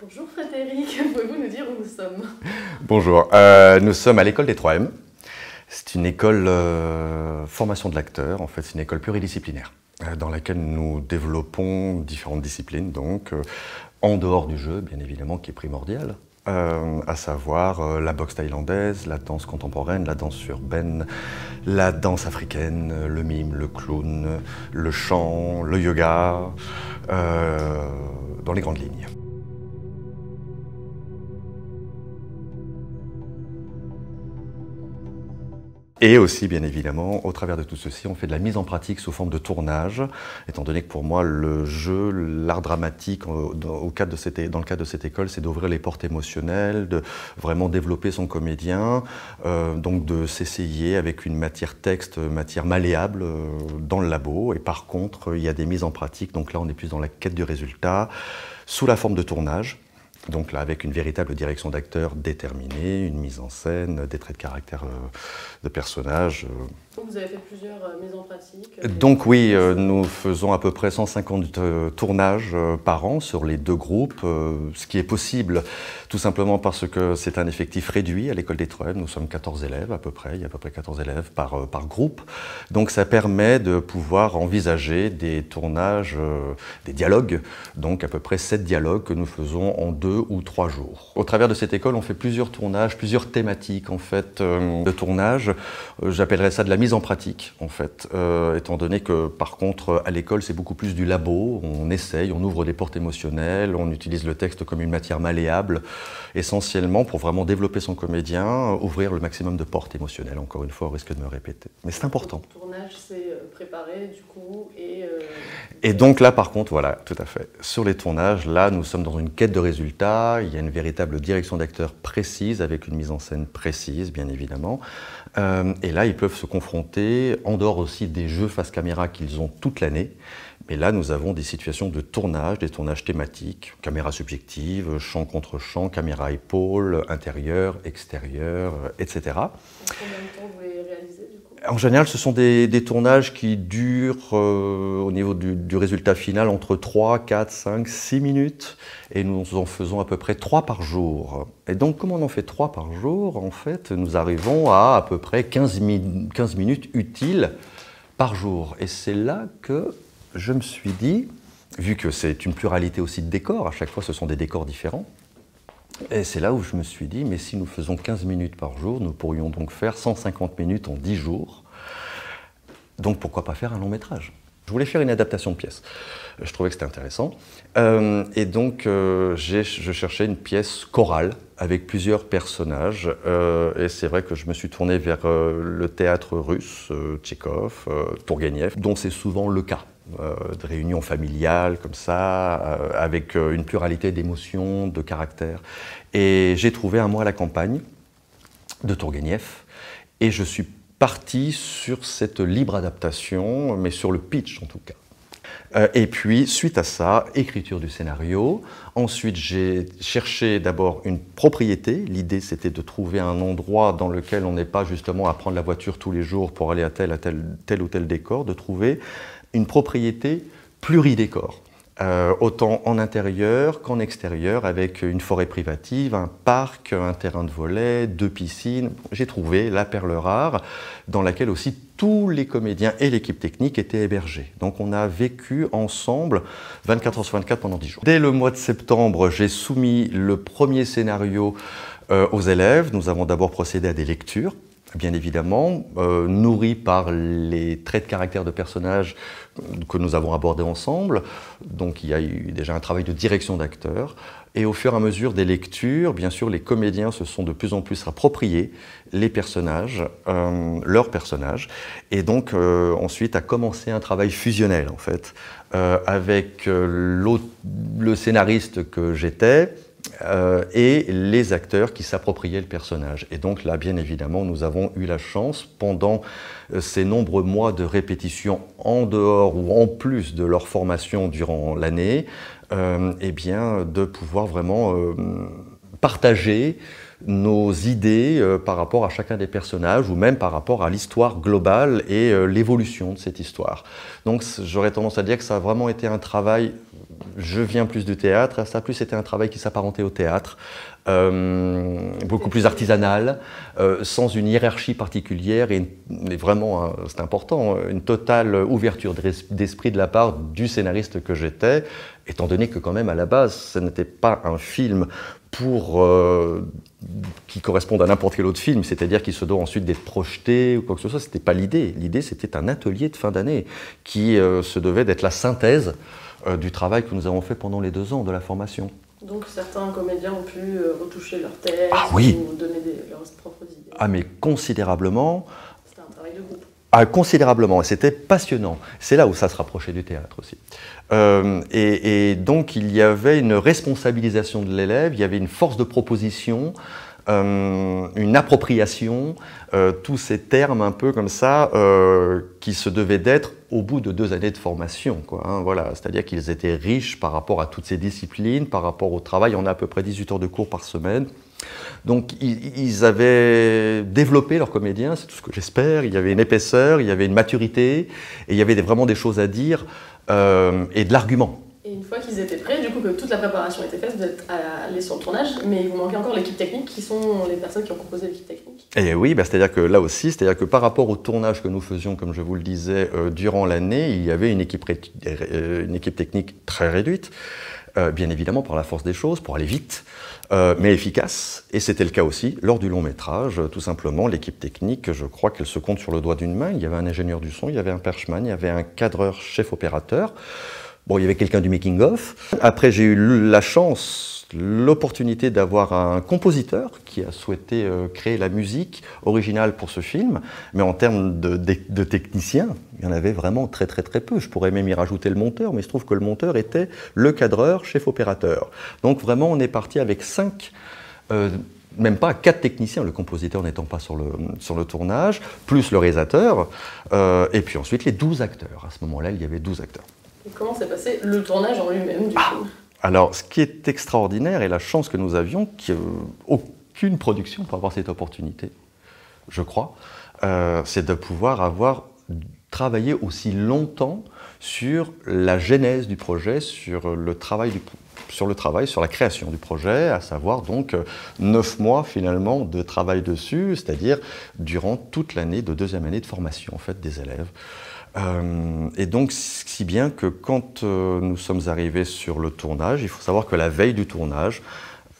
Bonjour Frédéric, pouvez-vous nous dire où nous sommes? Bonjour, nous sommes à l'école des 3M. C'est une école formation de l'acteur, en fait c'est une école pluridisciplinaire dans laquelle nous développons différentes disciplines, donc en dehors du jeu bien évidemment qui est primordial, à savoir la boxe thaïlandaise, la danse contemporaine, la danse urbaine, la danse africaine, le mime, le clown, le chant, le yoga, dans les grandes lignes. Et aussi, bien évidemment, au travers de tout ceci, on fait de la mise en pratique sous forme de tournage, étant donné que pour moi, le jeu, l'art dramatique, dans le cadre de cette école, c'est d'ouvrir les portes émotionnelles, de vraiment développer son comédien, donc de s'essayer avec une matière texte, matière malléable dans le labo. Et par contre, il y a des mises en pratique, donc là, on est plus dans la quête du résultat, sous la forme de tournage. Donc là, avec une véritable direction d'acteur déterminée, une mise en scène, des traits de caractère de personnages. Vous avez fait plusieurs mises en pratique. Donc oui, nous faisons à peu près 150 tournages par an sur les deux groupes, ce qui est possible tout simplement parce que c'est un effectif réduit à l'école des 3M. Nous sommes 14 élèves à peu près, il y a à peu près 14 élèves par groupe. Donc ça permet de pouvoir envisager des tournages, des dialogues, donc à peu près 7 dialogues que nous faisons en 2 ou 3 jours. Au travers de cette école, on fait plusieurs tournages, plusieurs thématiques en fait de tournage. J'appellerais ça de la mise en pratique en fait, étant donné que par contre à l'école c'est beaucoup plus du labo, on essaye, on ouvre des portes émotionnelles, on utilise le texte comme une matière malléable, essentiellement pour vraiment développer son comédien, ouvrir le maximum de portes émotionnelles, encore une fois au risque de me répéter. Mais c'est important. Le tournage c'est préparé du coup Et donc là par contre, voilà, tout à fait. Sur les tournages, là nous sommes dans une quête de résultats, il y a une véritable direction d'acteur précise avec une mise en scène précise bien évidemment. Et là ils peuvent se confronter, en dehors aussi des jeux face caméra qu'ils ont toute l'année, mais là nous avons des situations de tournage, des tournages thématiques, caméra subjective, champ contre champ, caméra épaule, intérieur, extérieur, etc. En combien de temps vous les réalisez du coup? En général, ce sont des tournages qui durent, au niveau du résultat final, entre 3, 4, 5, 6 minutes. Et nous en faisons à peu près 3 par jour. Et donc, comme on en fait 3 par jour, en fait, nous arrivons à peu près 15 minutes utiles par jour. Et c'est là que je me suis dit, vu que c'est une pluralité aussi de décors, à chaque fois ce sont des décors différents, et c'est là où je me suis dit, mais si nous faisons 15 minutes par jour, nous pourrions donc faire 150 minutes en 10 jours. Donc pourquoi pas faire un long métrage? Je voulais faire une adaptation de pièce. Je trouvais que c'était intéressant. Et donc je cherchais une pièce chorale avec plusieurs personnages. Et c'est vrai que je me suis tourné vers le théâtre russe, Tchekhov, Tourgueniev, dont c'est souvent le cas. De réunions familiales comme ça, avec une pluralité d'émotions, de caractères. Et j'ai trouvé Un mois à la campagne de Tourgueniev et je suis parti sur cette libre adaptation, mais sur le pitch en tout cas. Et puis, suite à ça, écriture du scénario. Ensuite, j'ai cherché d'abord une propriété. L'idée, c'était de trouver un endroit dans lequel on n'est pas justement à prendre la voiture tous les jours pour aller à tel ou tel décor, de trouver une propriété pluridécor, autant en intérieur qu'en extérieur, avec une forêt privative, un parc, un terrain de volley, 2 piscines. J'ai trouvé la perle rare, dans laquelle aussi tous les comédiens et l'équipe technique étaient hébergés. Donc on a vécu ensemble 24 heures sur 24 pendant 10 jours. Dès le mois de septembre, j'ai soumis le premier scénario aux élèves. Nous avons d'abord procédé à des lectures, bien évidemment, nourri par les traits de caractère de personnages que nous avons abordés ensemble. Donc il y a eu déjà un travail de direction d'acteur. Et au fur et à mesure des lectures, bien sûr, les comédiens se sont de plus en plus appropriés les personnages, leurs personnages. Et donc ensuite a commencé un travail fusionnel, en fait, avec le scénariste que j'étais, et les acteurs qui s'appropriaient le personnage. Et donc là, bien évidemment, nous avons eu la chance, pendant ces nombreux mois de répétition en dehors ou en plus de leur formation durant l'année, eh bien, de pouvoir vraiment partager nos idées par rapport à chacun des personnages ou même par rapport à l'histoire globale et l'évolution de cette histoire. Donc j'aurais tendance à dire que ça a vraiment été un travail, je viens plus du théâtre, ça a plus été un travail qui s'apparentait au théâtre, beaucoup plus artisanal, sans une hiérarchie particulière et vraiment, c'est important, une totale ouverture d'esprit de la part du scénariste que j'étais, étant donné que quand même à la base, ce n'était pas un film qui corresponde à n'importe quel autre film, c'est-à-dire qui se doit ensuite d'être projeté ou quoi que ce soit, c'était pas l'idée. L'idée, c'était un atelier de fin d'année qui se devait d'être la synthèse du travail que nous avons fait pendant les 2 ans de la formation. Donc certains comédiens ont pu retoucher leurs textes oui. ou donner leurs propres idées. Ah mais considérablement. C'était un travail de groupe. Ah, considérablement, et c'était passionnant. C'est là où ça se rapprochait du théâtre aussi. Et donc il y avait une responsabilisation de l'élève, il y avait une force de proposition, une appropriation, tous ces termes un peu comme ça qui se devaient d'être au bout de 2 années de formation, quoi, hein, voilà. C'est-à-dire qu'ils étaient riches par rapport à toutes ces disciplines, par rapport au travail. On a à peu près 18 heures de cours par semaine. Donc ils avaient développé leurs comédiens, c'est tout ce que j'espère. Il y avait une épaisseur, il y avait une maturité, et il y avait vraiment des choses à dire et de l'argument. Et une fois qu'ils étaient prêts, du coup que toute la préparation était faite, vous êtes allés sur le tournage, mais il vous manquait encore l'équipe technique, qui sont les personnes qui ont composé l'équipe technique. Et oui, c'est-à-dire que là aussi, c'est-à-dire que par rapport au tournage que nous faisions, comme je vous le disais, durant l'année, il y avait une équipe technique très réduite, bien évidemment par la force des choses, pour aller vite, mais efficace. Et c'était le cas aussi lors du long métrage, tout simplement. L'équipe technique, je crois qu'elle se compte sur le doigt d'une main. Il y avait un ingénieur du son, il y avait un perchman, il y avait un cadreur chef opérateur. Bon, il y avait quelqu'un du making-of. Après, j'ai eu la chance, l'opportunité d'avoir un compositeur qui a souhaité créer la musique originale pour ce film. Mais en termes de techniciens, il y en avait vraiment très peu. Je pourrais même y rajouter le monteur, mais il se trouve que le monteur était le cadreur, chef opérateur. Donc vraiment, on est parti avec 5, même pas 4 techniciens, le compositeur n'étant pas sur le tournage, plus le réalisateur, et puis ensuite les 12 acteurs. À ce moment-là, il y avait 12 acteurs. Et comment s'est passé le tournage en lui-même, du coup ? Alors, ce qui est extraordinaire, et la chance que nous avions, qu'aucune production peut avoir cette opportunité, je crois, c'est de pouvoir avoir travaillé aussi longtemps sur la genèse du projet, sur la création du projet, à savoir donc 9 mois finalement de travail dessus, c'est-à-dire durant toute l'année de 2e année de formation en fait, des élèves. Et donc, si bien que quand nous sommes arrivés sur le tournage, il faut savoir que la veille du tournage,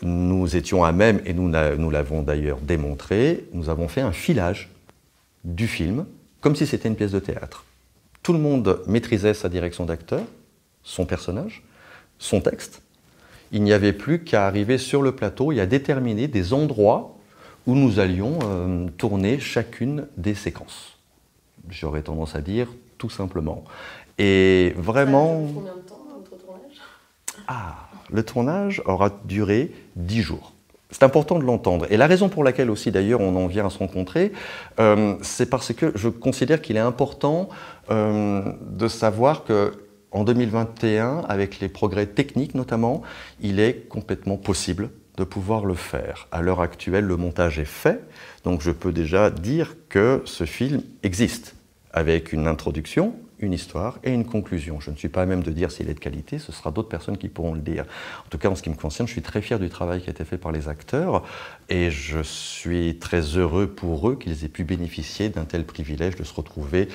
nous étions à même, et nous l'avons d'ailleurs démontré, nous avons fait un filage du film, comme si c'était une pièce de théâtre. Tout le monde maîtrisait sa direction d'acteur, son personnage, son texte. Il n'y avait plus qu'à arriver sur le plateau et à déterminer des endroits où nous allions tourner chacune des séquences. J'aurais tendance à dire tout simplement. Et vraiment... Ça a duré combien de temps, votre tournage ? Le tournage aura duré 10 jours. C'est important de l'entendre. Et la raison pour laquelle aussi, d'ailleurs, on en vient à se rencontrer, c'est parce que je considère qu'il est important de savoir qu'en 2021, avec les progrès techniques notamment, il est complètement possible de pouvoir le faire. À l'heure actuelle, le montage est fait, donc je peux déjà dire que ce film existe, avec une introduction, une histoire et une conclusion. Je ne suis pas à même de dire s'il est de qualité, ce sera d'autres personnes qui pourront le dire. En tout cas, en ce qui me concerne, je suis très fier du travail qui a été fait par les acteurs et je suis très heureux pour eux qu'ils aient pu bénéficier d'un tel privilège de se retrouver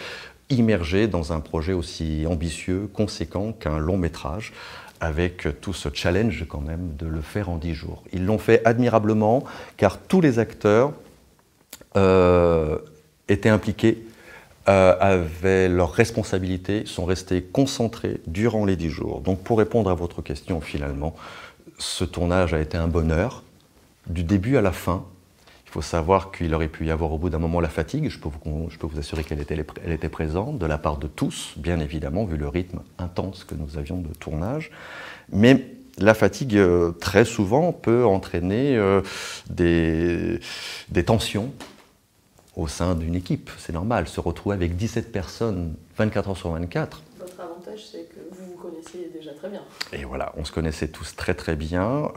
immergés dans un projet aussi ambitieux, conséquent qu'un long métrage, avec tout ce challenge quand même de le faire en 10 jours. Ils l'ont fait admirablement, car tous les acteurs étaient impliqués, avaient leurs responsabilités, sont restés concentrés durant les 10 jours. Donc pour répondre à votre question, finalement, ce tournage a été un bonheur, du début à la fin. Il faut savoir qu'il aurait pu y avoir au bout d'un moment la fatigue, je peux vous assurer qu'elle était présente, de la part de tous, bien évidemment, vu le rythme intense que nous avions de tournage. Mais la fatigue, très souvent, peut entraîner des tensions au sein d'une équipe. C'est normal, se retrouver avec 17 personnes, 24 heures sur 24. Votre avantage, c'est que vous vous connaissiez déjà très bien. Et voilà, on se connaissait tous très très bien.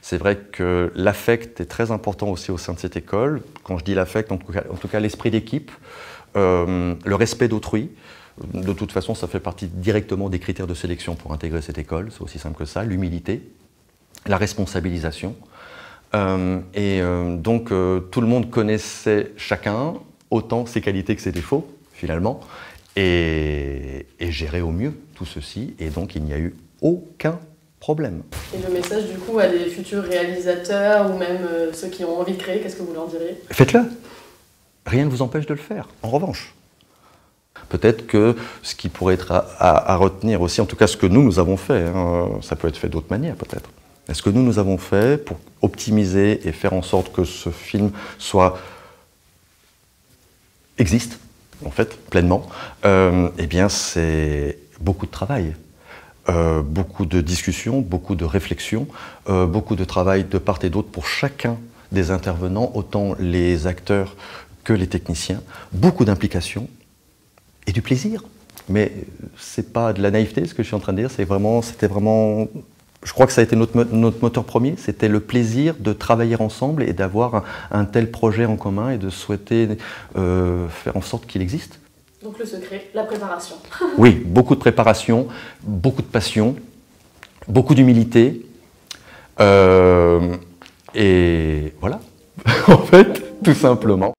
C'est vrai que l'affect est très important aussi au sein de cette école. Quand je dis l'affect, en tout cas l'esprit d'équipe, le respect d'autrui. De toute façon, ça fait partie directement des critères de sélection pour intégrer cette école, c'est aussi simple que ça. L'humilité, la responsabilisation. Donc tout le monde connaissait chacun, autant ses qualités que ses défauts, finalement, et gérait au mieux tout ceci, et donc il n'y a eu aucun problème. Et le message du coup à des futurs réalisateurs ou même ceux qui ont envie de créer, qu'est-ce que vous leur direz? Faites-le. Rien ne vous empêche de le faire, en revanche. Peut-être que ce qui pourrait être à retenir aussi, en tout cas ce que nous avons fait, hein, ça peut être fait d'autres manières peut-être. Et ce que nous avons fait pour optimiser et faire en sorte que ce film existe, en fait, pleinement, eh bien c'est beaucoup de travail. Beaucoup de discussions, beaucoup de réflexions, beaucoup de travail de part et d'autre pour chacun des intervenants, autant les acteurs que les techniciens, beaucoup d'implications et du plaisir. Mais c'est pas de la naïveté ce que je suis en train de dire, c'était vraiment, je crois que ça a été notre moteur premier, c'était le plaisir de travailler ensemble et d'avoir un tel projet en commun et de souhaiter faire en sorte qu'il existe. Donc le secret, la préparation. Oui, beaucoup de préparation, beaucoup de passion, beaucoup d'humilité. Et voilà, en fait, tout simplement.